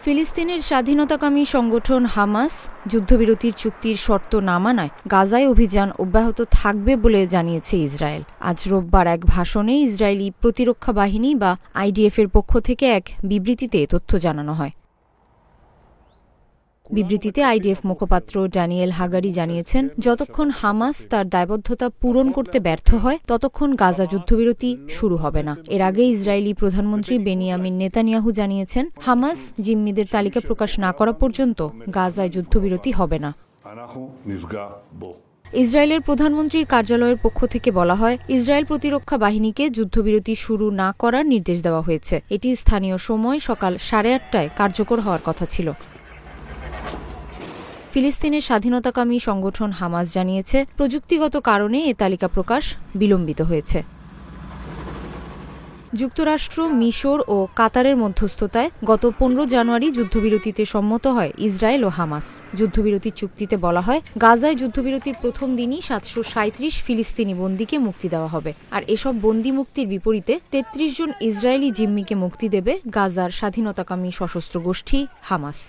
ফিলিস্তিনের স্বাধীনতাকামী সংগঠন হামাস যুদ্ধবিরতির চুক্তির শর্ত না মানায় গাজায় অভিযান অব্যাহত থাকবে বলে জানিয়েছে ইসরায়েল। আজ রোববার এক ভাষণে ইসরায়েলি প্রতিরক্ষা বাহিনী বা আইডিএফের পক্ষ থেকে এক বিবৃতিতে তথ্য জানানো হয়। বিবৃতিতে আইডিএফ মুখপাত্র ড্যানিয়েল হাগারি জানিয়েছেন, যতক্ষণ হামাস তার দায়বদ্ধতা পূরণ করতে ব্যর্থ হয় ততক্ষণ গাজা যুদ্ধবিরতি শুরু হবে না। এর আগে ইসরায়েলি প্রধানমন্ত্রী বেনিয়ামিন নেতানিয়াহু জানিয়েছেন, হামাস জিম্মিদের তালিকা প্রকাশ না করা পর্যন্ত গাজায় যুদ্ধবিরতি হবে না। ইসরায়েলের প্রধানমন্ত্রীর কার্যালয়ের পক্ষ থেকে বলা হয়, ইসরায়েল প্রতিরক্ষা বাহিনীকে যুদ্ধবিরতি শুরু না করার নির্দেশ দেওয়া হয়েছে। এটি স্থানীয় সময় সকাল 8:30টায় কার্যকর হওয়ার কথা ছিল। ফিলিস্তিনের স্বাধীনতাকামী সংগঠন হামাস জানিয়েছে, প্রযুক্তিগত কারণে এ তালিকা প্রকাশ বিলম্বিত হয়েছে। যুক্তরাষ্ট্র, মিশর ও কাতারের মধ্যস্থতায় গত 15 জানুয়ারি যুদ্ধবিরতিতে সম্মত হয় ইসরায়েল ও হামাস। যুদ্ধবিরতির চুক্তিতে বলা হয়, গাজায় যুদ্ধবিরতির প্রথম দিনই 737 ফিলিস্তিনি বন্দীকে মুক্তি দেওয়া হবে। আর এসব বন্দী মুক্তির বিপরীতে 33 জন ইসরায়েলি জিম্মিকে মুক্তি দেবে গাজার স্বাধীনতাকামী সশস্ত্র গোষ্ঠী হামাস।